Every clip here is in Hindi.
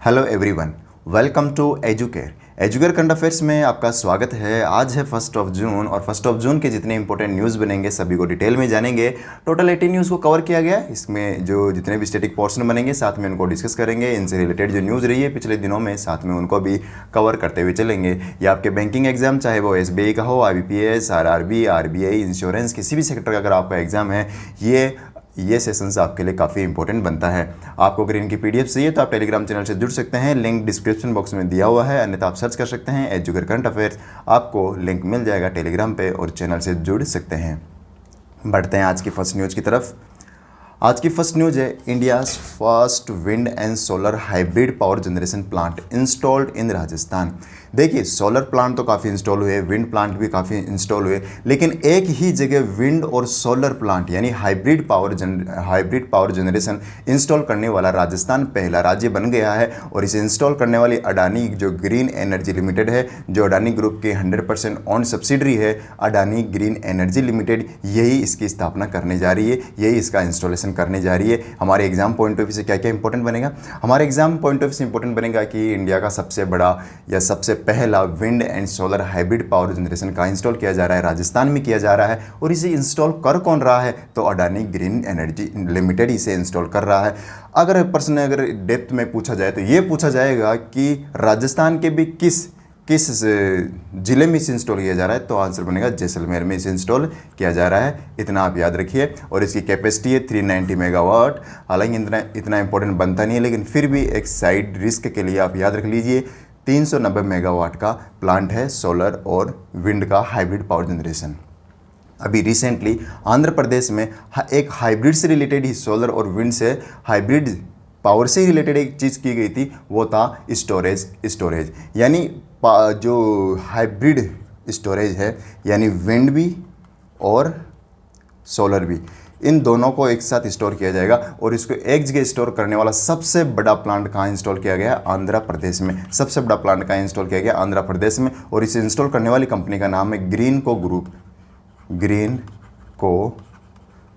Hello everyone, welcome to Educare. Educare current affairs में आपका स्वागत है। आज है 1 जून और 1 जून के जितने इंपॉर्टेंट न्यूज़ बनेंगे सभी को डिटेल में जानेंगे। टोटल 18 न्यूज़ को कवर किया गया। इसमें जो जितने भी स्टैटिक पोर्शन बनेंगे साथ में उनको डिस्कस करेंगे। इनसे रिलेटेड जो न्यूज़ रही है पिछले दिनों में साथ में उनको भी कवर करते हुए चलेंगे। ये आपके बैंकिंग एग्जाम, चाहे वो SBI का हो, IBPS, RRB, RBI, इंश्योरेंस, किसी भी सेक्टर का अगर आपका एग्जाम है, ये सेशंस आपके लिए काफ़ी इंपॉर्टेंट बनता है। आपको अगर इनकी PDF चाहिए तो आप टेलीग्राम चैनल से जुड़ सकते हैं। लिंक डिस्क्रिप्शन बॉक्स में दिया हुआ है, अन्यथा आप सर्च कर सकते हैं एजुकेयर करंट अफेयर्स। आपको लिंक मिल जाएगा टेलीग्राम पे और चैनल से जुड़ सकते हैं। बढ़ते हैं आज की फर्स्ट न्यूज़ की तरफ। आज की फर्स्ट न्यूज़ है India's first wind and solar hybrid power generation plant installed in Rajasthan. देखिए, सोलर प्लांट तो काफ़ी इंस्टॉल हुए, विंड प्लांट भी काफ़ी इंस्टॉल हुए, लेकिन एक ही जगह विंड और सोलर प्लांट यानी हाइब्रिड पावर जनरेशन इंस्टॉल करने वाला राजस्थान पहला राज्य बन गया है। और इसे इंस्टॉल करने वाली अडानी जो ग्रीन एनर्जी लिमिटेड है, जो अडानी ग्रुप के 100% ओन सब्सिडरी है, अडानी ग्रीन एनर्जी लिमिटेड, यही इसकी स्थापना करने जा रही है, यही इसका इंस्टॉलेशन करने जा रही है। हमारे एग्जाम पॉइंट ऑफ व्यू से क्या क्या इंपॉर्टेंट बनेगा? हमारे एग्जाम पॉइंट ऑफ व्यू से इंपॉर्टेंट बनेगा कि इंडिया का सबसे बड़ा या सबसे पहला wind and solar hybrid power generation का इंस्टॉल किया जा रहा है, राजस्थान में किया जा रहा है। और इसे इंस्टॉल कर कौन रहा है? तो अडानी ग्रीन एनर्जी लिमिटेड इसे इंस्टॉल कर रहा है। अगर प्रश्न अगर डेप्थ में पूछा जाए तो ये पूछा जाएगा कि राजस्थान के भी किस जिले में इसे इंस्टॉल किया जा रहा है, तो आंसर बनेगा जैसलमेर में इसे इंस्टॉल किया जा रहा है। इतना आप याद रखिए। और इसकी कैपेसिटी है 390 मेगावाट। हालांकि इतना इंपॉर्टेंट बनता नहीं है, लेकिन फिर भी एक साइड रिस्क के लिए आप याद रख लीजिए। 390 मेगावाट का प्लांट है सोलर और विंड का हाइब्रिड पावर जनरेशन। अभी रिसेंटली आंध्र प्रदेश में एक हाइब्रिड से रिलेटेड ही, सोलर और विंड से हाइब्रिड पावर से रिलेटेड एक चीज़ की गई थी, वो था स्टोरेज यानी जो हाइब्रिड स्टोरेज है, यानी विंड भी और सोलर भी, इन दोनों को एक साथ स्टोर किया जाएगा। और इसको एक जगह स्टोर करने वाला सबसे बड़ा प्लांट कहाँ इंस्टॉल किया गया? आंध्र प्रदेश में। सबसे बड़ा प्लांट कहाँ इंस्टॉल किया गया? आंध्र प्रदेश में। और इसे इंस्टॉल करने वाली कंपनी का नाम है ग्रीन को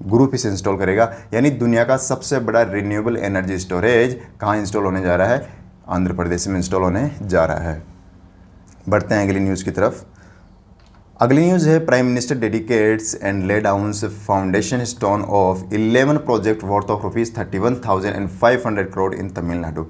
ग्रुप इसे इंस्टॉल करेगा। यानी दुनिया का सबसे बड़ा रिन्यूएबल एनर्जी स्टोरेज कहाँ इंस्टॉल होने जा रहा है? आंध्र प्रदेश में इंस्टॉल होने जा रहा है। बढ़ते हैं अगली न्यूज़ की तरफ। अगली न्यूज़ है prime minister dedicates and lay downs foundation stone of 11 project worth of ₹31,500 crore in Tamil Nadu.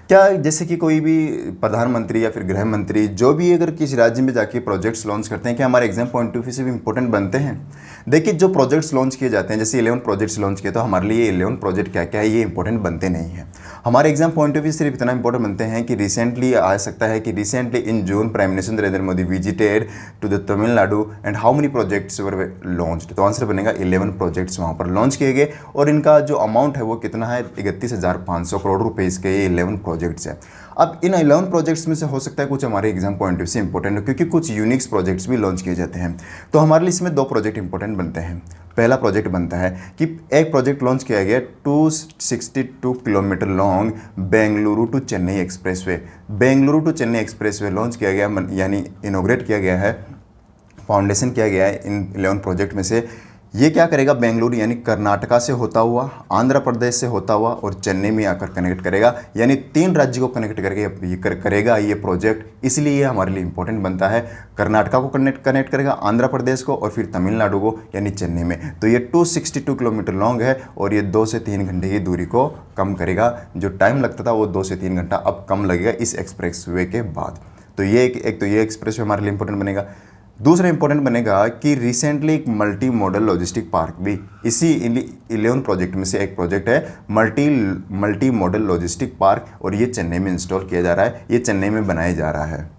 क्या जैसे कि कोई भी प्रधानमंत्री या फिर गृह मंत्री जो भी अगर किसी राज्य में जाके प्रोजेक्ट्स लॉन्च करते हैं, क्या हमारे एग्जाम पॉइंट ऑफ व्यू से भी इंपॉर्टेंट बनते हैं? देखिए, जो प्रोजेक्ट्स लॉन्च किए जाते हैं, जैसे 11 प्रोजेक्ट्स लॉन्च किए, तो हमारे लिए 11 प्रोजेक्ट क्या क्या है ये इंपॉर्टेंट बनते नहीं हैं। हमारे एग्जाम पॉइंट ऑफ व्यू सिर्फ इतना इंपॉर्टेंट बनते हैं कि रिसेंटली आ सकता है कि recently in June prime minister Narendra Modi visited to the Tamil Nadu and how many projects were launched. तो आंसर बनेगा 11 प्रोजेक्ट्स वहाँ पर लॉन्च किए गए। और इनका जो अमाउंट है वो कितना है? 31,500 करोड़ रुपए के ये 11 प्रोजेक्ट्स हैं। अब इन 11 प्रोजेक्ट्स में से हो सकता है कुछ हमारे एग्जाम पॉइंट ऑफ व्यू से इंपॉर्टेंट हो, क्योंकि कुछ यूनिक्स प्रोजेक्ट्स भी लॉन्च किए जाते हैं। तो हमारे लिए इसमें 2 प्रोजेक्ट इंपॉर्टेंट बनते हैं। पहला प्रोजेक्ट बनता है कि एक प्रोजेक्ट लॉन्च किया गया 262 kilometre long Bengaluru to Chennai expressway. Bengaluru to Chennai expressway launch किया गया, यानी इनोग्रेट किया गया है, फाउंडेशन किया गया है इन 11 प्रोजेक्ट में से। ये क्या करेगा? बेंगलुरु यानी कर्नाटका से होता हुआ, आंध्र प्रदेश से होता हुआ और चेन्नई में आकर कनेक्ट करेगा, यानी 3 राज्य को कनेक्ट करेगा ये प्रोजेक्ट। इसलिए ये हमारे लिए इंपॉर्टेंट बनता है। कर्नाटका को कनेक्ट करेगा, आंध्र प्रदेश को और फिर तमिलनाडु को, यानी चेन्नई में। तो ये 262 किलोमीटर लॉन्ग है और ये 2 से 3 घंटे की दूरी को कम करेगा। जो टाइम लगता था वो 2 से 3 घंटा अब कम लगेगा इस एक्सप्रेसवे के बाद। तो ये एक तो ये एक्सप्रेसवे हमारे लिए इंपॉर्टेंट बनेगा। दूसरा इंपॉर्टेंट बनेगा कि रिसेंटली एक मल्टी मॉडल लॉजिस्टिक पार्क भी इसी 11 प्रोजेक्ट में से एक प्रोजेक्ट है, मल्टी मॉडल लॉजिस्टिक पार्क, और ये चेन्नई में इंस्टॉल किया जा रहा है, ये चेन्नई में बनाया जा रहा है।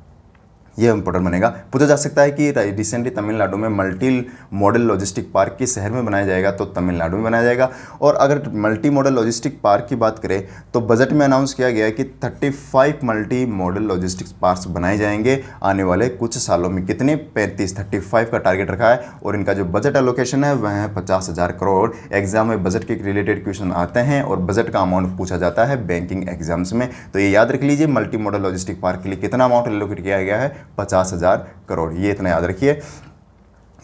ये इंपॉर्टेंट बनेगा। पूछा जा सकता है कि रिसेंटली तमिलनाडु में मल्टी मॉडल लॉजिस्टिक पार्क किस शहर में बनाया जाएगा? तो तमिलनाडु में बनाया जाएगा। और अगर मल्टी मॉडल लॉजिस्टिक पार्क की बात करें तो बजट में अनाउंस किया गया है कि 35 मल्टी मॉडल लॉजिस्टिक्स पार्क्स बनाए जाएंगे आने वाले कुछ सालों में। कितने? 35 का टारगेट रखा है। और इनका जो बजट एलोकेशन है वह है 50,000 करोड़। एग्जाम में बजट के रिलेटेड क्वेश्चन आते हैं और बजट का अमाउंट पूछा जाता है बैंकिंग एग्जाम्स में। तो ये याद रख लीजिए, मल्टी मॉडल लॉजिस्टिक पार्क के लिए कितना अमाउंट एलोकेट किया गया है? 50,000 करोड़। ये इतना याद रखिए।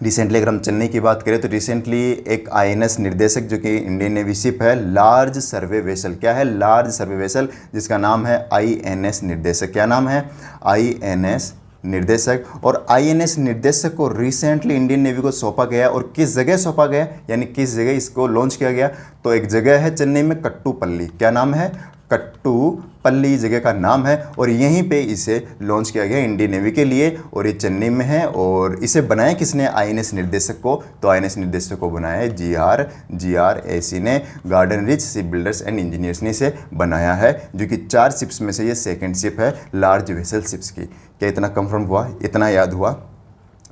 रिसेंटली अगर हम चेन्नई की बात करें तो रिसेंटली एक आईएनएस निर्देशक जो कि इंडियन नेवी शिप है, लार्ज सर्वे वेसल, क्या है, लार्ज सर्वे वेसल, जिसका नाम है आईएनएस निर्देशक। क्या नाम है, आईएनएस निर्देशक। और आईएनएस निर्देशक को रिसेंटली इंडियन नेवी को सौंपा गया। और किस जगह सौंपा गया, यानी किस जगह इसको लॉन्च किया गया, तो एक जगह है चेन्नई में कट्टुपल्ली। क्या नाम है, कट्टुपल्ली जगह का नाम है। और यहीं पे इसे लॉन्च किया गया इंडियन नेवी के लिए, और ये चेन्नई में है। और इसे बनाया किसने, आईएनएस निर्देशक को, तो आईएनएस निर्देशक को बनाया है GRAC ने, garden rich ship builders and engineers ने इसे बनाया है, जो कि 4 शिप्स में से ये सेकेंड शिप है लार्ज वेसल शिप्स की। क्या इतना कंफर्म हुआ, इतना याद हुआ।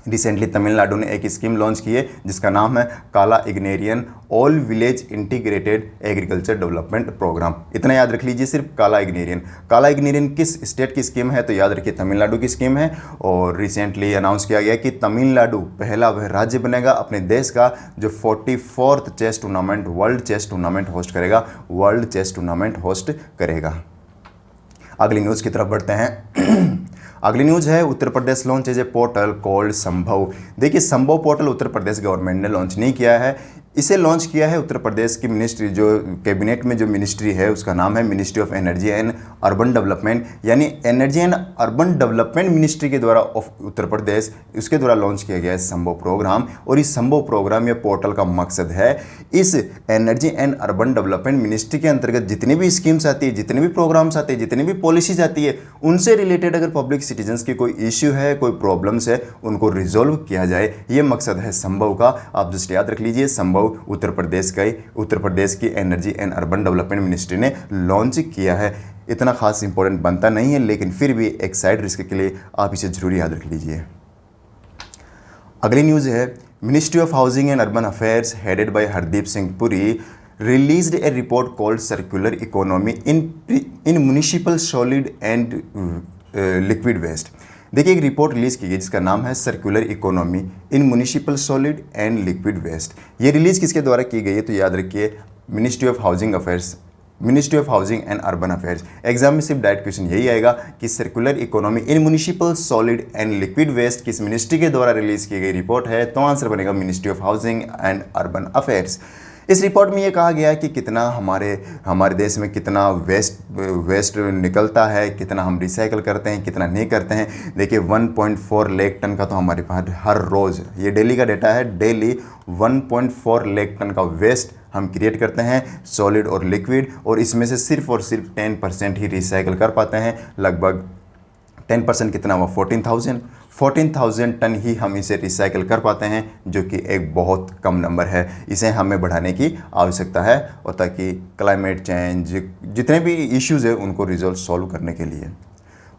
रिसेंटली तमिलनाडु ने एक स्कीम लॉन्च की है जिसका नाम है Kalaignarin all village integrated agriculture development programme. इतना याद रख लीजिए सिर्फ काला इग्नेरियन। काला इग्नेरियन किस स्टेट की स्कीम है, तो याद रखिए तमिलनाडु की स्कीम है। और रिसेंटली अनाउंस किया गया कि तमिलनाडु पहला वह राज्य बनेगा अपने देश का जो 44th chess tournament, world chess tournament host करेगा, वर्ल्ड चेस टूर्नामेंट होस्ट करेगा। अगली न्यूज़ की तरफ बढ़ते हैं। अगली न्यूज़ है Uttar Pradesh launch as a portal called Sambhav. देखिए संभव पोर्टल उत्तर प्रदेश गवर्नमेंट ने लॉन्च नहीं किया है, इसे लॉन्च किया है उत्तर प्रदेश की मिनिस्ट्री, जो कैबिनेट में जो मिनिस्ट्री है उसका नाम है ministry of energy and urban development, यानी energy and urban development ministry के द्वारा ऑफ उत्तर प्रदेश, उसके द्वारा लॉन्च किया गया है संभव प्रोग्राम। और इस संभव प्रोग्राम या पोर्टल का मकसद है इस energy and urban development ministry के अंतर्गत जितनी भी स्कीम्स आती है, जितने भी प्रोग्राम्स आते हैं, जितनी भी पॉलिसीज आती है, उनसे रिलेटेड अगर पब्लिक सिटीजन्स की कोई इश्यू है, कोई प्रॉब्लम्स है, उनको रिजोल्व किया जाए। ये मकसद है संभव का। आप जस्ट याद रख लीजिए, संभव उत्तर प्रदेश की energy and urban development ministry ने लॉन्च किया है। इतना खास इंपॉर्टेंट बनता नहीं है, लेकिन फिर भी एक साइड रिस्क के लिए आप इसे जरूर याद रख लीजिए। अगली न्यूज़ है ministry of housing and urban affairs headed by Hardeep Singh Puri released a report called circular economy in municipal solid and liquid waste। देखिए एक रिपोर्ट रिलीज़ की गई जिसका नाम है circular economy in municipal solid and liquid waste. ये रिलीज़ किसके द्वारा की गई है, तो याद रखिए ministry of housing affairs, ministry of housing and urban affairs. Exam में सिर्फ डायरेक्ट क्वेश्चन यही आएगा कि circular economy in municipal solid and liquid waste किस मिनिस्ट्री के द्वारा रिलीज़ की गई रिपोर्ट है, तो आंसर बनेगा ministry of housing and urban affairs. इस रिपोर्ट में ये कहा गया है कि कितना हमारे देश में कितना वेस्ट निकलता है, कितना हम रिसाइकल करते हैं, कितना नहीं करते हैं। देखिए 1.4 लाख टन का तो हमारे पास हर रोज़, ये डेली का डेटा है, डेली 1.4 लाख टन का वेस्ट हम क्रिएट करते हैं सॉलिड और लिक्विड, और इसमें से सिर्फ और सिर्फ 10% ही रिसाइकल कर पाते हैं। लगभग 10% कितना हुआ, 14,000 टन ही हम इसे रिसाइकिल कर पाते हैं, जो कि एक बहुत कम नंबर है। इसे हमें बढ़ाने की आवश्यकता है, और ताकि क्लाइमेट चेंज जितने भी इश्यूज़ है उनको सॉल्व करने के लिए।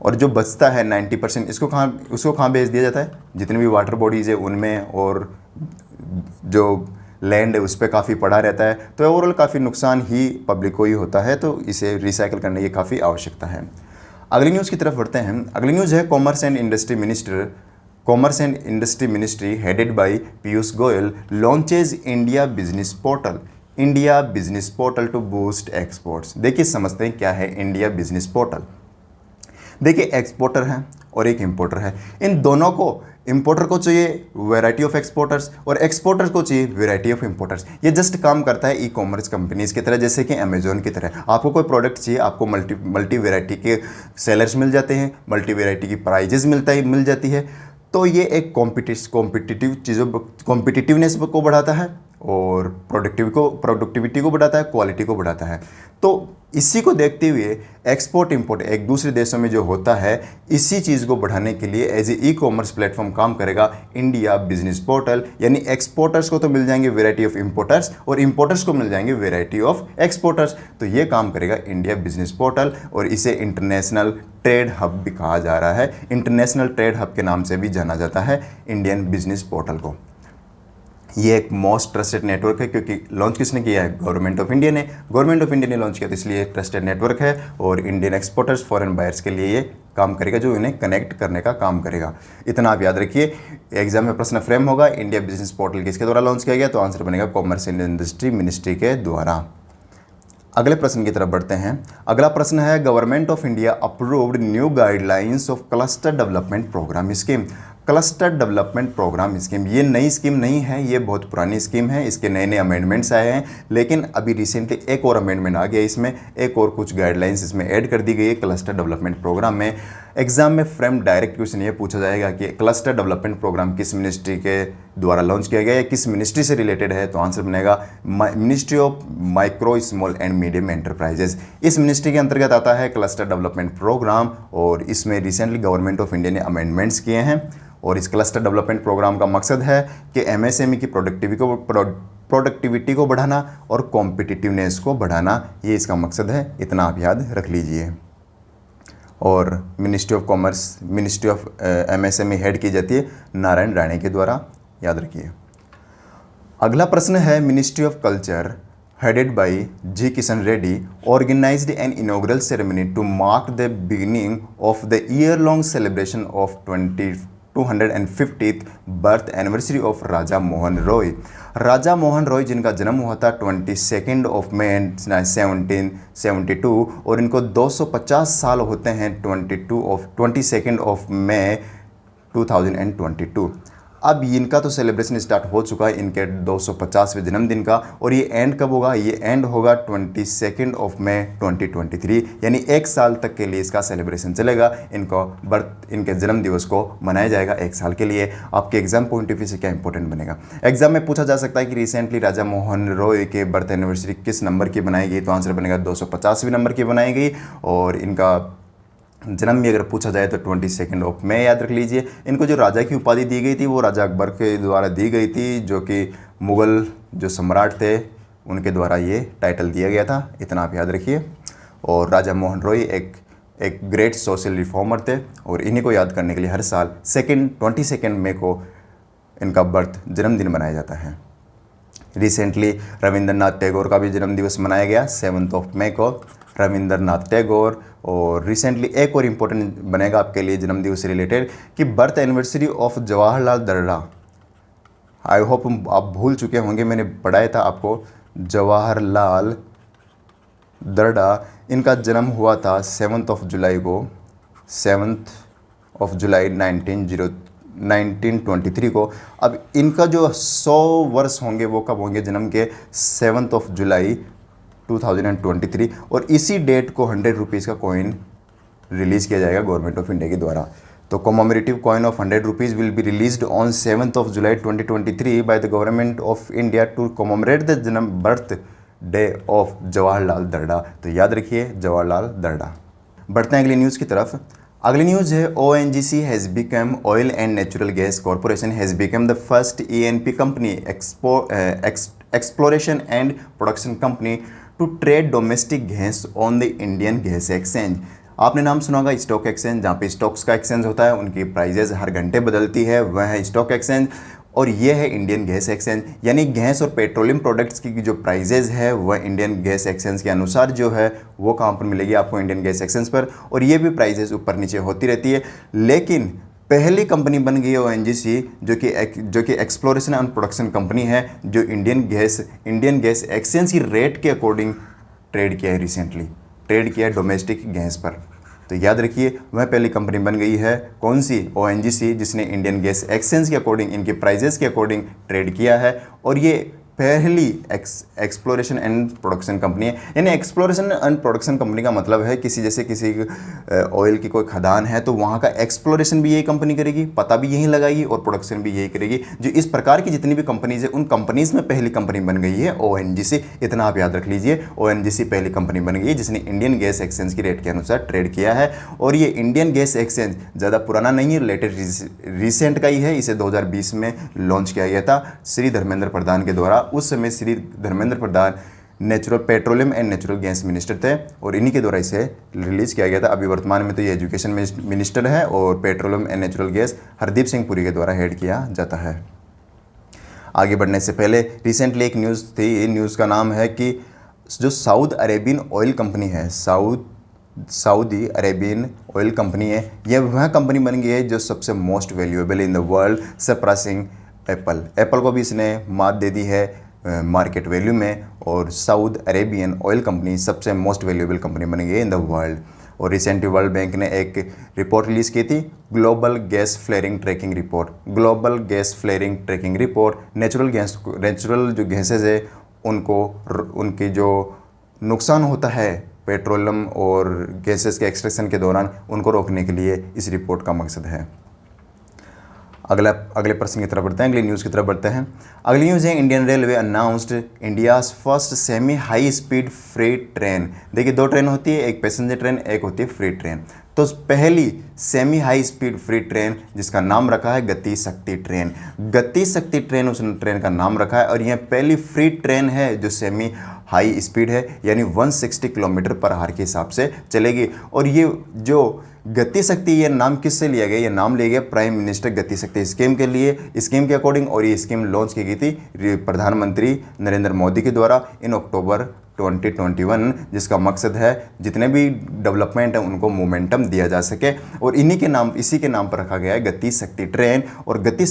और जो बचता है 90% उसको कहाँ भेज दिया जाता है, जितने भी वाटर बॉडीज़ है उनमें, और जो लैंड है उस पर काफ़ी पड़ा रहता है। तो ओवरऑल काफ़ी नुकसान ही पब्लिक को ही होता है, तो इसे रिसाइकिल करने की काफ़ी आवश्यकता है। अगली न्यूज़ की तरफ बढ़ते हैं। अगली न्यूज़ है commerce and industry ministry headed by Piyush Goyal launches India business portal to boost exports. देखिए समझते हैं क्या है इंडिया बिजनेस पोर्टल। देखिए एक्सपोर्टर है और एक इंपोर्टर है, इन दोनों को, इंपोर्टर को चाहिए वैरायटी ऑफ एक्सपोर्टर्स और एक्सपोर्टर्स को चाहिए वैरायटी ऑफ इंपोर्टर्स। ये जस्ट काम करता है ई कॉमर्स कंपनीज़ की तरह, जैसे कि अमेजोन की तरह। आपको कोई प्रोडक्ट चाहिए, आपको मल्टी वैरायटी के सेलर्स मिल जाते हैं, मल्टी वैरायटी की प्राइजेस मिल जाती है। तो ये एक कॉम्पिटिटिवनेस को बढ़ाता है और प्रोडक्टिविटी को बढ़ाता है, क्वालिटी को बढ़ाता है। तो इसी को देखते हुए एक्सपोर्ट इंपोर्ट एक दूसरे देशों में जो होता है, इसी चीज़ को बढ़ाने के लिए एज ई कॉमर्स प्लेटफॉर्म काम करेगा इंडिया बिजनेस पोर्टल। यानी एक्सपोर्टर्स को तो मिल जाएंगे वैरायटी ऑफ इंपोर्टर्स और इंपोर्टर्स को मिल जाएंगे वैरायटी ऑफ एक्सपोर्टर्स। तो ये काम करेगा इंडिया बिजनेस पोर्टल, और इसे इंटरनेशनल ट्रेड हब भी कहा जा रहा है। इंटरनेशनल ट्रेड हब के नाम से भी जाना जाता है इंडियन बिजनेस पोर्टल को। ये एक मोस्ट ट्रस्टेड नेटवर्क है, क्योंकि लॉन्च किसने किया है, गवर्नमेंट ऑफ इंडिया ने लॉन्च किया, तो इसलिए एक ट्रस्टेड नेटवर्क है। और इंडियन एक्सपोर्टर्स, फॉरेन बायर्स के लिए ये काम करेगा, जो इन्हें कनेक्ट करने का काम करेगा। इतना आप याद रखिए। एग्जाम में प्रश्न फ्रेम होगा इंडिया बिजनेस पोर्टल किसके द्वारा लॉन्च किया गया, तो आंसर बनेगा कॉमर्स एंड इंडस्ट्री मिनिस्ट्री के द्वारा। अगले प्रश्न की तरफ बढ़ते हैं। अगला प्रश्न है government of India approved new guidelines of cluster development programme scheme. Cluster development programme scheme, ये नई स्कीम नहीं है, ये बहुत पुरानी स्कीम है, इसके नए नए अमेंडमेंट्स आए हैं, लेकिन अभी रिसेंटली एक और अमेंडमेंट आ गया, इसमें एक और कुछ गाइडलाइंस इसमें ऐड कर दी गई है क्लस्टर डेवलपमेंट प्रोग्राम में। एग्जाम में फ्रेम डायरेक्ट क्वेश्चन ये पूछा जाएगा कि क्लस्टर डेवलपमेंट प्रोग्राम किस मिनिस्ट्री के द्वारा लॉन्च किया गया है, किस मिनिस्ट्री से रिलेटेड है, तो आंसर बनेगा ministry of micro small and medium enterprises. इस मिनिस्ट्री के अंतर्गत आता है क्लस्टर डेवलपमेंट प्रोग्राम, और इसमें रिसेंटली गवर्नमेंट ऑफ इंडिया ने अमेंडमेंट्स किए हैं। और इस क्लस्टर डेवलपमेंट प्रोग्राम का मकसद है कि एमएसएमई की प्रोडक्टिविटी को बढ़ाना और कॉम्पिटिटिवनेस को बढ़ाना, ये इसका मकसद है, इतना आप याद रख लीजिए। और ministry of commerce, ministry of MSME head की जाती है नारायण राणे के द्वारा, याद रखिए। अगला प्रश्न है, ministry of culture headed by G. Kishan Reddy organized an inaugural ceremony to mark the beginning of the year-long celebration of 250th birth anniversary of Raja Mohan Roy. Raja Mohan Roy जिनका जन्म हुआ था 22 मई 1772 और इनको 250 साल होते हैं 22 मई 2022। अब इनका तो सेलिब्रेशन स्टार्ट हो चुका है इनके 250वें जन्मदिन का, और ये एंड कब होगा, ये एंड होगा 22 मई 2023, यानी एक साल तक के लिए इसका सेलिब्रेशन चलेगा। इनको बर्थ, इनके जन्म दिवस को मनाया जाएगा एक साल के लिए। आपके एग्जाम पॉइंट ऑफ व्यू से क्या इंपॉर्टेंट बनेगा, एग्जाम में पूछा जा सकता है कि रिसेंटली राजा मोहन रॉय के बर्थ एनिवर्सरी किस नंबर की बनाई गई, तो आंसर बनेगा 250वें नंबर की बनाई गई। और इनका जन्म भी अगर पूछा जाए तो 22 मई याद रख लीजिए। इनको जो राजा की उपाधि दी गई थी वो राजा अकबर के द्वारा दी गई थी, जो कि मुग़ल जो सम्राट थे उनके द्वारा ये टाइटल दिया गया था, इतना आप याद रखिए। और राजा मोहन रॉय एक ग्रेट सोशल रिफॉर्मर थे, और इन्हीं को याद करने के लिए हर साल 22 मई को इनका बर्थ जन्मदिन मनाया जाता है। रिसेंटली रविंद्रनाथ टैगोर का भी जन्मदिवस मनाया गया 7 मई को, रविंद्रनाथ टैगोर। और रिसेंटली एक और इम्पोर्टेंट बनेगा आपके लिए जन्मदिवस से रिलेटेड कि बर्थ एनिवर्सरी ऑफ जवाहरलाल दर्रा। आई होप आप भूल चुके होंगे, मैंने पढ़ाया था आपको, जवाहरलाल दर्रा इनका जन्म हुआ था 7 जुलाई को, 7 जुलाई 1923 को। अब इनका जो 100 वर्ष होंगे वो कब होंगे जन्म के, 7 जुलाई 2023, और इसी डेट को 100 रुपीज़ का कॉइन रिलीज़ किया जाएगा गवर्नमेंट ऑफ इंडिया के द्वारा। तो commemorative coin of 100 rupees will be released on 7 July 2023 by the government of India to commemorate the जन्म birthday of Jawaharlal Darda. तो याद रखिए जवाहरलाल दर्रा। बढ़ते हैं अगली न्यूज़ की तरफ। अगली न्यूज़ है, ONGC has become oil and natural gas corporation has become the first ENP company exploration and production company to trade domestic gas on the Indian gas exchange. आपने नाम सुना होगा स्टॉक एक्सचेंज, जहाँ पे स्टॉक्स का एक्सचेंज होता है, उनकी प्राइजेज हर घंटे बदलती है, वह है स्टॉक एक्सचेंज। और ये है इंडियन गैस एक्सचेंज, यानी गैस और पेट्रोलियम प्रोडक्ट्स की जो प्राइजेज है वह इंडियन गैस एक्सचेंज के अनुसार जो है वो कहाँ पर मिलेगी आपको, इंडियन गैस एक्सचेंज पर। और ये भी प्राइजेज ऊपर नीचे होती रहती है, लेकिन पहली कंपनी बन गई है ONGC जो कि एक्सप्लोरेशन एंड प्रोडक्शन कंपनी है, जो इंडियन गैस एक्सचेंज की रेट के अकॉर्डिंग ट्रेड किया है, रिसेंटली ट्रेड किया है डोमेस्टिक गैस पर। तो याद रखिए वह पहली कंपनी बन गई है, कौन सी, ONGC, जिसने इंडियन गैस एक्सचेंज के अकॉर्डिंग, इनके प्राइजेस के अकॉर्डिंग ट्रेड किया है। और ये पहली एक्सप्लोरेशन एंड प्रोडक्शन कंपनी है। यानी एक्सप्लोरेशन एंड प्रोडक्शन कंपनी का मतलब है किसी ऑयल की कोई खदान है तो वहाँ का एक्सप्लोरेशन भी यही कंपनी करेगी, पता भी यही लगाएगी, और प्रोडक्शन भी यही करेगी। जो इस प्रकार की जितनी भी कंपनीज है उन कंपनीज में पहली कंपनी बन गई है ONGC, इतना आप याद रख लीजिए। ONGC पहली कंपनी बन गई है जिसने इंडियन गैस एक्सचेंज की रेट के अनुसार ट्रेड किया है। और ये इंडियन गैस एक्सचेंज ज़्यादा पुराना नहीं है, लेटेस्ट रिसेंट का ही है। इसे 2020 में लॉन्च किया गया था श्री धर्मेंद्र प्रधान के द्वारा। उस समय Shri Dharmendra Pradhan petroleum and natural gas minister थे, और इन्हीं के द्वारा इसे रिलीज़ किया गया था। अभी वर्तमान में तो ये एजुकेशन मिनिस्टर है, और petroleum and natural gas Hardeep Singh Puri के द्वारा हेड किया जाता है। आगे बढ़ने से पहले रिसेंटली एक न्यूज़ थी, न्यूज़ का नाम है कि जो सऊदी अरेबियन ऑयल कंपनी है, सऊदी अरेबियन ऑयल कंपनी है, यह वह कंपनी बन गई है जो सबसे most valuable in the world, surpassing Apple को भी इसने मात दे दी है मार्केट वैल्यू में। और सऊदी अरेबियन ऑयल कंपनी सबसे मोस्ट वैल्यूएबल कंपनी बन गई इन द वर्ल्ड। और रिसेंटली वर्ल्ड बैंक ने एक रिपोर्ट रिलीज़ की थी, global gas flaring tracking report. Global gas flaring tracking report natural जो गैसेज है उनको उनकी जो नुकसान होता है पेट्रोलियम और गैसेस के एक्सट्रैक्शन के दौरान, उनको रोकने के लिए इस रिपोर्ट का मकसद है। अगले प्रश्न की तरफ बढ़ते हैं, अगली न्यूज़ की तरफ बढ़ते हैं। अगली न्यूज़ है, Indian railway announced India's first semi high speed freight train. देखिए 2 ट्रेन होती है, एक पैसेंजर ट्रेन, एक होती है फ्रेट ट्रेन। तो पहली semi high speed freight train जिसका नाम रखा है गति शक्ति ट्रेन। गति शक्ति ट्रेन उस ट्रेन का नाम रखा है और यह पहली फ्रेट ट्रेन है जो सेमी हाई स्पीड है, यानी 160 किलोमीटर पर आवर के हिसाब से चलेगी। और ये जो गति शक्ति, ये नाम किससे लिया गया? ये नाम लिया गया प्राइम मिनिस्टर गति शक्ति स्कीम के लिए, स्कीम के अकॉर्डिंग। और ये स्कीम लॉन्च की गई थी प्रधानमंत्री नरेंद्र मोदी के द्वारा इन अक्टूबर 2021, जिसका मकसद है जितने भी डेवलपमेंट है उनको मोमेंटम दिया जा सके। और इसी के नाम पर रखा गया है गति शक्ति ट्रेन। और गति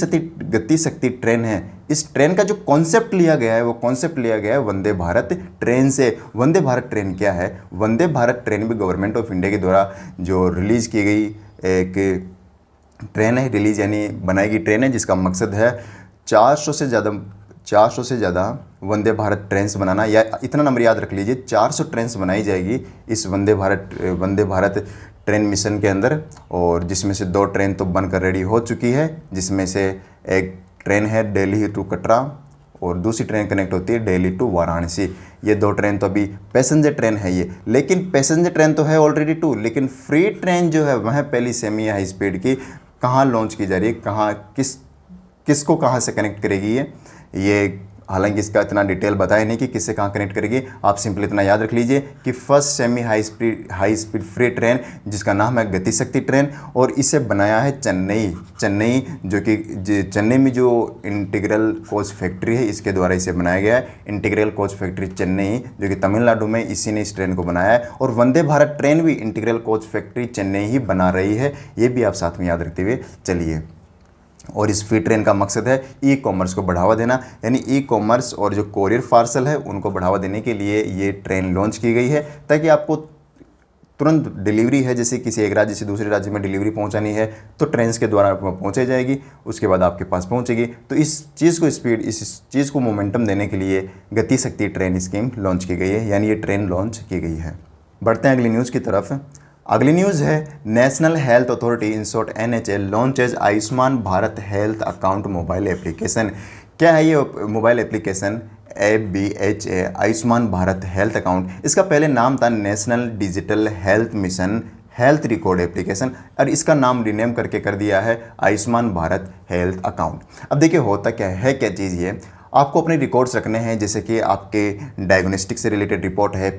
शक्ति ट्रेन है, इस ट्रेन का जो कॉन्सेप्ट लिया गया है वो कॉन्सेप्ट लिया गया है वंदे भारत ट्रेन से। वंदे भारत ट्रेन क्या है? वंदे भारत ट्रेन भी गवर्नमेंट ऑफ इंडिया के द्वारा जो रिलीज़ की गई एक ट्रेन है, रिलीज यानी बनाई गई ट्रेन है, जिसका मकसद है 400 से ज़्यादा वंदे भारत ट्रेन्स बनाना। या इतना नंबर याद रख लीजिए, 400 ट्रेन्स बनाई जाएगी इस वंदे भारत ट्रेन मिशन के अंदर। और जिसमें से 2 ट्रेन तो बनकर रेडी हो चुकी है, जिसमें से एक ट्रेन है दिल्ली टू कटरा और दूसरी ट्रेन कनेक्ट होती है दिल्ली टू वाराणसी। ये 2 ट्रेन तो अभी पैसेंजर ट्रेन है ये, लेकिन पैसेंजर ट्रेन तो है ऑलरेडी 2, लेकिन फ्री ट्रेन जो है वह पहली सेमी हाई स्पीड की कहाँ लॉन्च की जा रही है, कहाँ किसको कहाँ से कनेक्ट करेगी ये हालांकि इसका इतना डिटेल बताया नहीं कि किससे कहाँ कनेक्ट करेगी। आप सिंपली इतना याद रख लीजिए कि first semi high speed free train जिसका नाम है गति शक्ति ट्रेन, और इसे बनाया है चेन्नई जो कि चेन्नई में जो इंटीग्रल कोच फैक्ट्री है इसके द्वारा इसे बनाया गया है। इंटीग्रल कोच फैक्ट्री चेन्नई जो कि तमिलनाडु में, इसी ने इस ट्रेन को बनाया है। और वंदे भारत ट्रेन भी इंटीग्रल कोच फैक्ट्री चेन्नई ही बना रही है, ये भी आप साथ में याद रखते हुए चलिए। और इस फ्री ट्रेन का मकसद है ई कॉमर्स को बढ़ावा देना, यानी ई कॉमर्स और जो कोरियर पार्सल है उनको बढ़ावा देने के लिए ये ट्रेन लॉन्च की गई है, ताकि आपको तुरंत डिलीवरी है, जैसे किसी एक राज्य से दूसरे राज्य में डिलीवरी पहुंचानी है तो ट्रेन के द्वारा पहुंचाई जाएगी, उसके बाद आपके पास पहुंचेगी। तो इस चीज़ को मोमेंटम देने के लिए गति शक्ति ट्रेन स्कीम लॉन्च की गई है, यानी ये ट्रेन लॉन्च की गई है। बढ़ते हैं अगली न्यूज़ की तरफ। अगली न्यूज़ है, national health authority in short NHA launches Ayushman Bharat health account mobile application. क्या है ये mobile application? ABHA Ayushman Bharat health account. इसका पहले नाम था national digital health mission health record application, और इसका नाम रिनेम करके कर दिया है आयुष्मान भारत हेल्थ अकाउंट। अब देखिए होता क्या है, क्या चीज़ ये, आपको अपने रिकॉर्ड्स रखने हैं, जैसे कि आपके डायग्नोस्टिक से रिलेटेड रिपोर्ट है,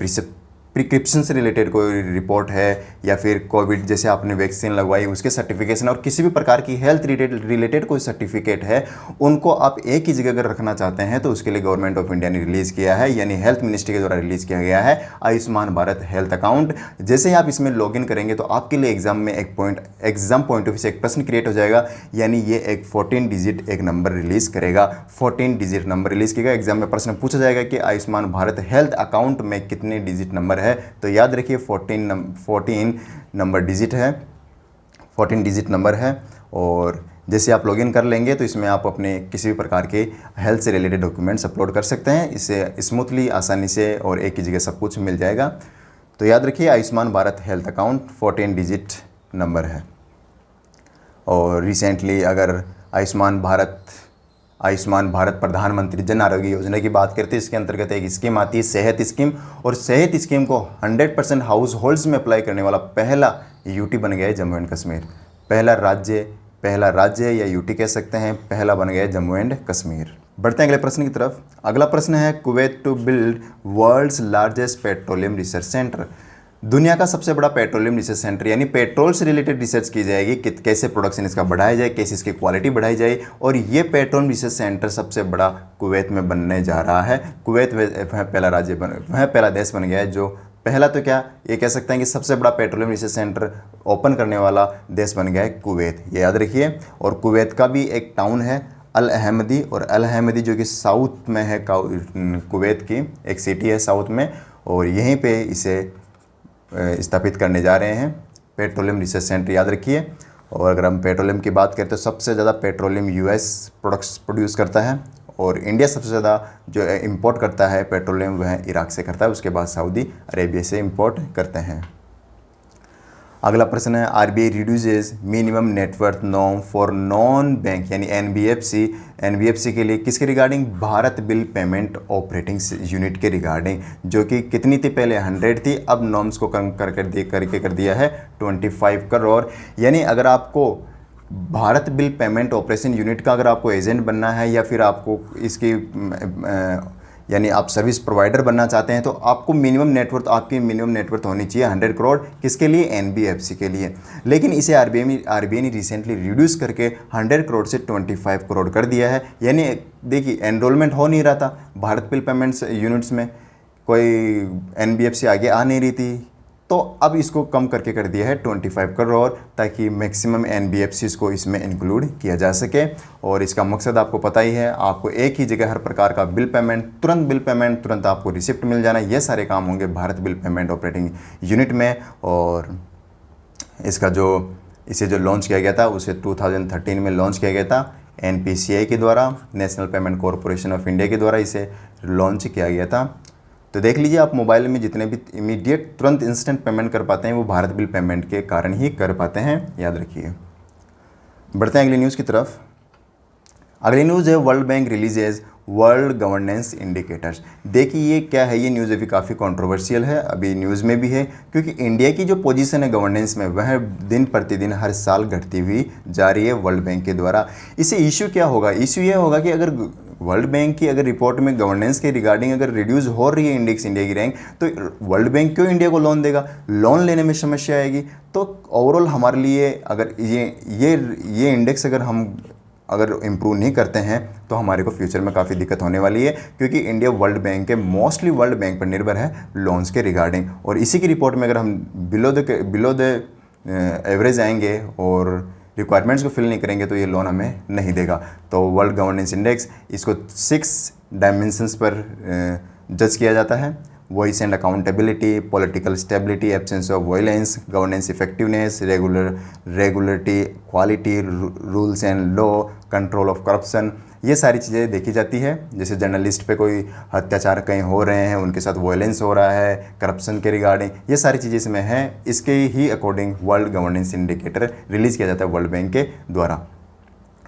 प्रिस्क्रिप्शन से रिलेटेड कोई रिपोर्ट है, या फिर कोविड जैसे आपने वैक्सीन लगवाई उसके सर्टिफिकेशन, और किसी भी प्रकार की हेल्थ रिलेटेड कोई सर्टिफिकेट है, उनको आप एक ही जगह अगर रखना चाहते हैं तो उसके लिए गवर्नमेंट ऑफ इंडिया ने रिलीज़ किया है, यानी हेल्थ मिनिस्ट्री के द्वारा रिलीज़ किया गया है आयुष्मान भारत हेल्थ अकाउंट। जैसे ही आप इसमें लॉगिन करेंगे तो आपके लिए एग्जाम में एग्जाम पॉइंट ऑफ व्यू से एक प्रश्न क्रिएट हो जाएगा, यानी ये एक 14 डिजिट एक नंबर रिलीज़ करेगा। 14 डिजिट नंबर रिलीज़ करेगा। एग्जाम में प्रश्न पूछा जाएगा कि आयुष्मान भारत हेल्थ अकाउंट में कितने डिजिट नंबर है, तो याद रखिए 14 नंबर डिजिट है, 14 डिजिट नंबर है। और जैसे आप लॉगिन कर लेंगे तो इसमें आप अपने किसी भी प्रकार के हेल्थ से रिलेटेड डॉक्यूमेंट्स अपलोड कर सकते हैं, इससे स्मूथली आसानी से और एक ही जगह सब कुछ मिल जाएगा। तो याद रखिए Ayushman Bharat health account 14 digit number है। और रिसेंटली अगर आयुष्मान भारत प्रधानमंत्री जन आरोग्य योजना की बात करते हैं, इसके अंतर्गत एक स्कीम आती है सेहत स्कीम, और सेहत स्कीम को 100% हाउस होल्ड्स में अप्लाई करने वाला पहला यूटी बन गया है जम्मू एंड कश्मीर। पहला राज्य या यूटी कह सकते हैं, पहला बन गया है जम्मू एंड कश्मीर। बढ़ते हैं अगले प्रश्न की तरफ। अगला प्रश्न है, Kuwait to build world's largest petroleum research centre. दुनिया का सबसे बड़ा पेट्रोलियम रिसर्च सेंटर, यानी पेट्रोल से रिलेटेड रिसर्च की जाएगी कि कैसे प्रोडक्शन इसका बढ़ाया जाए, कैसे इसकी क्वालिटी बढ़ाई जाए। और ये पेट्रोलियम रिसर्च सेंटर सबसे बड़ा कुवैत में बनने जा रहा है। कुवैत वह पहला देश बन गया है जो पहला, तो क्या ये कह सकते हैं कि सबसे बड़ा पेट्रोलियम रिसर्च सेंटर ओपन करने वाला देश बन गया है कुवैत, ये याद रखिए। और कुवैत का भी एक टाउन है अल अहमदी, और अल अहमदी जो कि साउथ में है, कुवैत की एक सिटी है साउथ में, और यहीं पे इसे स्थापित करने जा रहे हैं। पेट्रोलियम रिसर्च सेंटर याद रखिए। और अगर हम पेट्रोलियम की बात करें तो सबसे ज़्यादा पेट्रोलियम यूएस प्रोडक्ट्स प्रोड्यूस करता है, और इंडिया सबसे ज़्यादा जो इंपोर्ट करता है पेट्रोलियम वह इराक से करता है, उसके बाद सऊदी अरेबिया से इंपोर्ट करते हैं। अगला प्रश्न है RBI reduces minimum net worth norm for non bank यानी एनबीएफसी के लिए किसके regarding? Bharat bill payment operating unit के रिगार्डिंग, जो कि कितनी थी? पहले 100 थी, अब नॉर्म्स को कम करके कर दिया है 25 करोड़। यानी अगर आपको Bharat bill payment operation unit का अगर आपको एजेंट बनना है या फिर आपको इसकी यानी आप सर्विस प्रोवाइडर बनना चाहते हैं तो आपको आपकी मिनिमम नेटवर्थ होनी चाहिए 100 करोड़। किसके लिए? एनबीएफसी के लिए। लेकिन इसे आरबीआई ने रिसेंटली रिड्यूस करके 100 करोड़ से 25 करोड़ कर दिया है। यानी देखिए एनरोलमेंट हो नहीं रहा था भारत बिल पेमेंट्स यूनिट्स में, कोई एनबीएफसी आगे आ नहीं रही थी, तो अब इसको कम करके कर दिया है 25 करोड़, ताकि मैक्सिमम एनबीएफसीज को इसमें इंक्लूड किया जा सके। और इसका मकसद आपको पता ही है, आपको एक ही जगह हर प्रकार का बिल पेमेंट तुरंत आपको रिसिप्ट मिल जाना, ये सारे काम होंगे Bharat bill payment operating unit में। और इसे जो लॉन्च किया गया था उसे 2013 में लॉन्च किया गया था एनपीसीआई के द्वारा, national payment corporation of India के द्वारा इसे लॉन्च किया गया था। तो देख लीजिए आप मोबाइल में जितने भी इमीडिएट तुरंत इंस्टेंट पेमेंट कर पाते हैं वो भारत बिल पेमेंट के कारण ही कर पाते हैं, याद रखिए। बढ़ते हैं अगली न्यूज़ की तरफ। अगली न्यूज़ है world bank releases world governance indicators. देखिए ये क्या है, ये न्यूज़ अभी काफ़ी कंट्रोवर्शियल है, अभी न्यूज़ में भी है, क्योंकि इंडिया की जो पोजीशन है गवर्नेंस में वह दिन प्रतिदिन हर साल घटती हुई जा रही है वर्ल्ड बैंक के द्वारा। इसे इशू क्या होगा? इशू ये होगा कि अगर वर्ल्ड बैंक की अगर रिपोर्ट में गवर्नेंस के रिगार्डिंग अगर रिड्यूस हो रही है इंडेक्स इंडिया की रैंक, तो वर्ल्ड बैंक क्यों इंडिया को लोन देगा? लोन लेने में समस्या आएगी। तो ओवरऑल हमारे लिए अगर ये इंडेक्स अगर इम्प्रूव नहीं करते हैं तो हमारे को फ्यूचर में काफ़ी दिक्कत होने वाली है, क्योंकि इंडिया मोस्टली वर्ल्ड बैंक पर निर्भर है लोन्स के रिगार्डिंग। और इसी की रिपोर्ट में अगर हम बिलो द एवरेज आएंगे और रिक्वायरमेंट्स को फिल नहीं करेंगे तो ये लोन हमें नहीं देगा। तो वर्ल्ड गवर्नेंस इंडेक्स इसको 6 डायमेंशंस पर जज किया जाता है: voice and accountability, political stability, absence of violence, governance effectiveness, regulatory quality, rules and law, control of corruption. ये सारी चीज़ें देखी जाती है। जैसे जर्नलिस्ट पे कोई अत्याचार कहीं हो रहे हैं, उनके साथ वायलेंस हो रहा है, करप्शन के रिगार्डिंग, ये सारी चीज़ें इसमें हैं। इसके ही according world governance indicator release किया जाता है वर्ल्ड बैंक के द्वारा।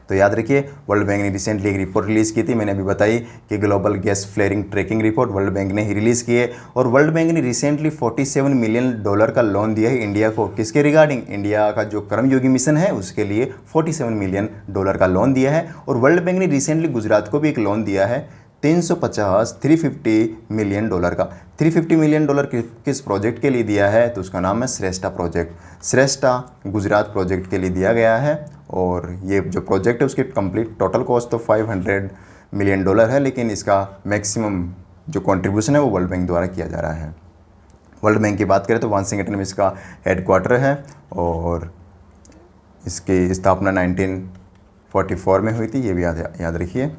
तो याद रखिए वर्ल्ड बैंक ने रिसेंटली एक रिपोर्ट रिलीज़ की थी, मैंने अभी बताई कि global gas flaring tracking report world bank ने ही रिलीज़ की है। और वर्ल्ड बैंक ने रिसेंटली $47 मिलियन का लोन दिया है इंडिया को। किसके रिगार्डिंग? इंडिया का जो कर्मयोगी मिशन है उसके लिए $47 मिलियन का लोन दिया है। और वर्ल्ड बैंक ने रिसेंटली गुजरात को भी एक लोन दिया है 350 मिलियन का। $350 मिलियन किस प्रोजेक्ट के लिए दिया है? तो उसका नाम है श्रेष्ठा प्रोजेक्ट। श्रेष्ठा गुजरात प्रोजेक्ट के लिए दिया गया है। और ये जो प्रोजेक्ट है उसकी कंप्लीट टोटल कॉस्ट तो $500 मिलियन है, लेकिन इसका मैक्सिमम जो कंट्रीब्यूशन है वो वर्ल्ड बैंक द्वारा किया जा रहा है। वर्ल्ड बैंक की बात करें तो वाशिंगटन में इसका हेडक्वार्टर है और इसकी स्थापना 1944 में हुई थी, ये भी याद रखिए।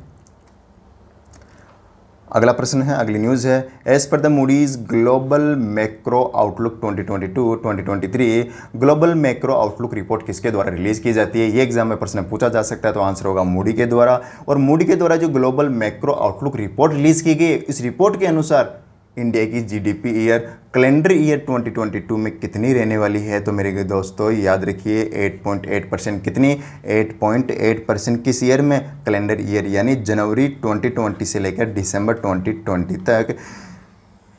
अगला प्रश्न है, अगली न्यूज़ है, as per the Moody's global macro outlook 2022-2023 global macro outlook report किसके द्वारा रिलीज़ की जाती है? ये एग्जाम में प्रश्न पूछा जा सकता है, तो आंसर होगा मूडी के द्वारा। और मूडी के द्वारा जो global macro outlook report release की गई, इस रिपोर्ट के अनुसार इंडिया की जीडीपी कैलेंडर ईयर 2022 में कितनी रहने वाली है? तो मेरे दोस्तों याद रखिए 8.8%। कितनी? 8.8%। किस ईयर में? कैलेंडर ईयर, यानी जनवरी 2020 से लेकर दिसंबर 2020 तक।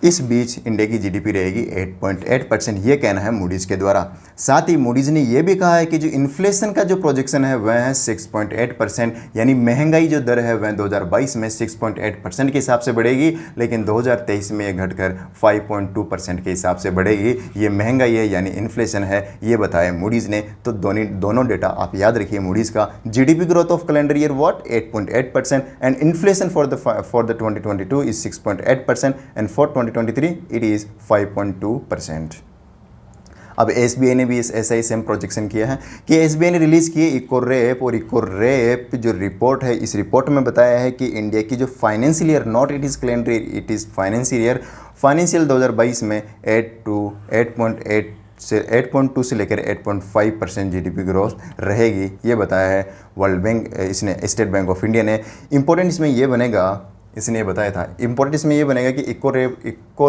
इस बीच इंडिया की जीडीपी रहेगी 8.8%, ये कहना है मूडीज़ के द्वारा। साथ ही मूडीज़ ने यह भी कहा है कि जो इन्फ्लेशन का जो प्रोजेक्शन है वह है 6.8%, यानी महंगाई जो दर है वह 2022 में 6.8% के हिसाब से बढ़ेगी, लेकिन 2023 में यह घटकर 5.2% के हिसाब से बढ़ेगी। ये महंगाई है यानी इन्फ्लेशन है, ये बताया मूडीज़ ने। तो दोनों डेटा आप याद रखिए मूडीज़ का। GDP growth of calendar year 8.8% and inflation for the 2022 is 6.8% and for 2023 it is 5.2%। अब एसबीआई ने भी ऐसा ही सेम प्रोजेक्शन किया है कि एसबीआई ने रिलीज़ किए इकोरेप, और इकोरेप जो रिपोर्ट है, इस रिपोर्ट में बताया है कि इंडिया की जो financial year, not it is calendar year, it is financial year financial 2022 में 8.2 से लेकर 8.5% जीडीपी ग्रोथ रहेगी, ये बताया है वर्ल्ड बैंक, इसने स्टेट बैंक ऑफ इंडिया ने। इंपॉर्टेंट इसमें ये बनेगा, इसने ये बताया था, इंपॉर्टेंट इसमें ये बनेगा कि इको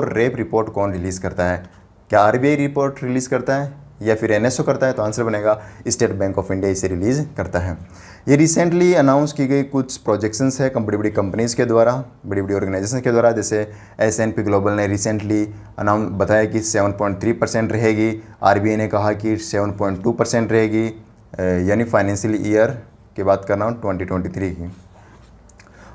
रेप रिपोर्ट कौन रिलीज़ करता है, क्या आरबीआई रिपोर्ट रिलीज़ करता है या फिर एनएसओ करता है, तो आंसर बनेगा स्टेट बैंक ऑफ इंडिया इसे रिलीज़ करता है। ये रिसेंटली अनाउंस की गई कुछ प्रोजेक्शंस है बड़ी बड़ी कंपनीज़ के द्वारा, बड़ी बड़ी ऑर्गेनाइजेशन के द्वारा, जैसे S&P ग्लोबल ने रिसेंटली बताया कि 7.3% रहेगी, आरबीआई ने कहा कि 7.2% रहेगी, यानी फाइनेंशियल ईयर की बात कर रहा हूँ 2023 की,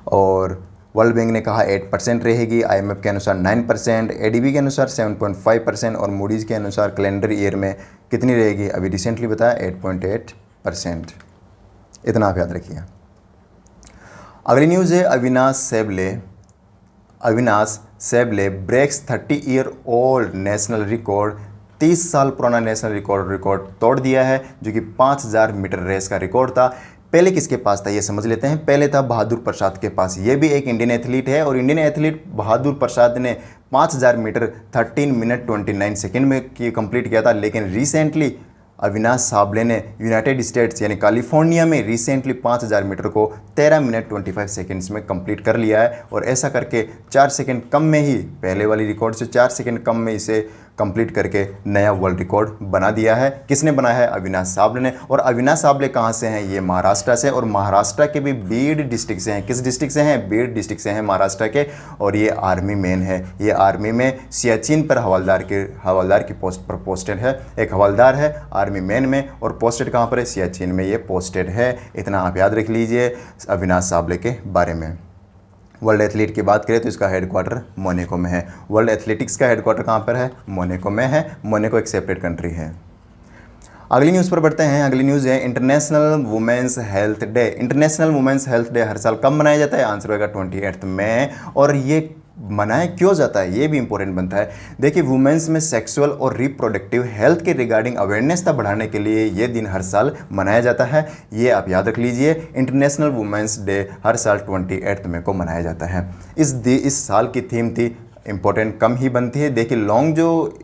और वर्ल्ड बैंक ने कहा 8% रहेगी, IMF के अनुसार 9%, ADB के अनुसार 7.5% और मूडीज़ के अनुसार कैलेंडर ईयर में कितनी रहेगी, अभी रिसेंटली बताया 8.8%। इतना आप याद रखिए। अगली न्यूज़ है Avinash Sable breaks 30-year-old national record, 30 साल पुराना नेशनल रिकॉर्ड तोड़ दिया है, जो कि 5000 मीटर रेस का रिकॉर्ड था। पहले किसके पास था ये समझ लेते हैं। पहले था बहादुर प्रसाद के पास, ये भी एक इंडियन एथलीट है, और इंडियन एथलीट बहादुर प्रसाद ने 5000 मीटर 13 मिनट 29 सेकेंड में कंप्लीट किया था। लेकिन रिसेंटली अविनाश साबले ने यूनाइटेड स्टेट्स यानी कैलिफोर्निया में रिसेंटली 5000 मीटर को 13 मिनट 25 सेकेंड्स में कंप्लीट कर लिया है, और ऐसा करके 4 सेकेंड कम में ही, पहले वाली रिकॉर्ड से 4 सेकेंड कम में इसे कंप्लीट करके नया वर्ल्ड रिकॉर्ड बना दिया है। किसने बनाया है? अविनाश साबले ने। और अविनाश साबले कहाँ से हैं? ये महाराष्ट्र से, और महाराष्ट्र के भी बीड डिस्ट्रिक्ट से हैं। किस डिस्ट्रिक्ट से हैं? बीड डिस्ट्रिक्ट से हैं महाराष्ट्र के, और ये आर्मी मैन है। ये आर्मी में सियाचिन पर हवलदार की पोस्ट पर पोस्टेड है। एक हवलदार है आर्मी मैन में, और पोस्टेड कहाँ पर है? सियाचिन में ये पोस्टेड है। इतना आप याद रख लीजिए अविनाश साबले के बारे में। वर्ल्ड एथलीट की बात करें तो इसका हेडक्वार्टर मोनाको में है। वर्ल्ड एथलेटिक्स का हेडक्वार्टर कहाँ पर है? मोनाको में है। मोनाको एक सेपरेट कंट्री है। अगली न्यूज़ पर बढ़ते हैं। अगली न्यूज़ है international women's health day. International women's health day हर साल कब मनाया जाता है? आंसर होगा 28 मई। और ये मनाया क्यों जाता है ये भी इंपॉर्टेंट बनता है। देखिए, वुमेन्स में सेक्सुअल और रिप्रोडक्टिव हेल्थ के रिगार्डिंग अवेयरनेस बढ़ाने के लिए ये दिन हर साल मनाया जाता है। ये आप याद रख लीजिए। इंटरनेशनल वुमेन्स डे हर साल 28 मई को मनाया जाता है। इस साल की थीम थी इंपॉर्टेंट कम ही बनती है। देखिए, लॉन्ग जो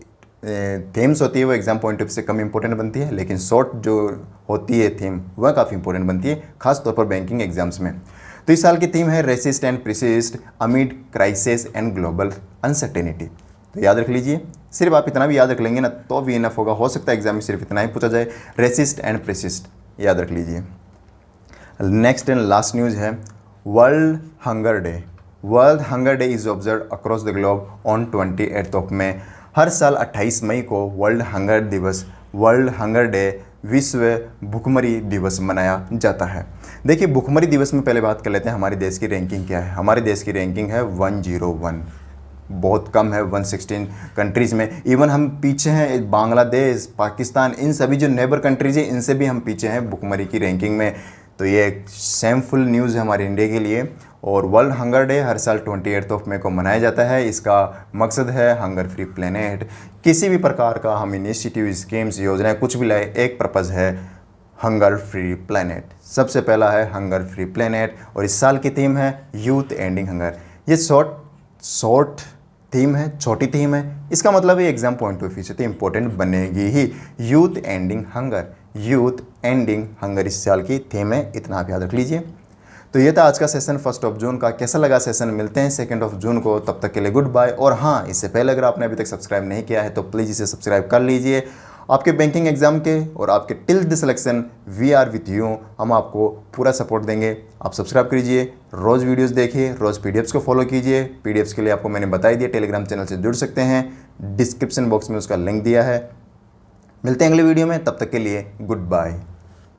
थीम्स होती है वो एग्जाम पॉइंट ऑफ से कम इंपॉर्टेंट बनती है, लेकिन शॉर्ट जो होती है थीम वह काफ़ी इंपॉर्टेंट बनती है, खासतौर पर बैंकिंग एग्जाम्स में। तो इस साल की थीम है resist and persist amid crisis and global uncertainty. तो याद रख लीजिए। सिर्फ आप इतना भी याद रख लेंगे ना तो भी इनफ होगा। हो सकता है एग्जाम में सिर्फ इतना ही पूछा जाए, रेसिस्ट एंड प्रिसिस्ट, याद रख लीजिए। नेक्स्ट एंड लास्ट न्यूज़ है world hunger day. World hunger day is observe across the globe on 28 मई। हर साल 28 मई को वर्ल्ड हंगर डे विश्व भुखमरी दिवस मनाया जाता है। देखिए, भुखमरी दिवस में पहले बात कर लेते हैं हमारे देश की रैंकिंग क्या है। हमारे देश की रैंकिंग है 101, बहुत कम है 116 कंट्रीज़ में। इवन हम पीछे हैं बांग्लादेश, पाकिस्तान, इन सभी जो नेबर कंट्रीज़ हैं इनसे भी हम पीछे हैं भुखमरी की रैंकिंग में। तो ये एक शेमफुल न्यूज़ है हमारे इंडिया के लिए। और वर्ल्ड हंगर डे हर साल 28 मई को मनाया जाता है। इसका मकसद है हंगर फ्री प्लेनेट। किसी भी प्रकार का हम इनिशिएटिव, स्कीम्स, योजनाएं कुछ भी लाए, एक पर्पज़ है हंगर फ्री प्लेनेट। सबसे पहला है हंगर फ्री प्लेनेट, और इस साल की थीम है यूथ एंडिंग हंगर। ये शॉर्ट थीम है, छोटी थीम है। इसका मतलब है एग्जाम पॉइंट ऑफ व्यू से तो इंपॉर्टेंट बनेगी ही। यूथ एंडिंग हंगर इस साल की थीम है। इतना आप याद रख लीजिए। तो ये था आज का सेशन 1 जून का। कैसा लगा सेशन? मिलते हैं 2 जून को। तब तक के लिए गुड बाय। और हाँ, इससे पहले अगर आपने अभी तक सब्सक्राइब नहीं किया है तो प्लीज़ इसे सब्सक्राइब कर लीजिए। आपके बैंकिंग एग्जाम के और आपके till the selection we are with you. हम आपको पूरा सपोर्ट देंगे। आप सब्सक्राइब कीजिए, रोज़ वीडियोस देखिए, रोज़ पीडीएफ्स को फॉलो कीजिए। पीडीएफ्स के लिए आपको मैंने बता दिया, टेलीग्राम चैनल से जुड़ सकते हैं, डिस्क्रिप्शन बॉक्स में उसका लिंक दिया है। मिलते हैं अगले वीडियो में, तब तक के लिए गुड बाय।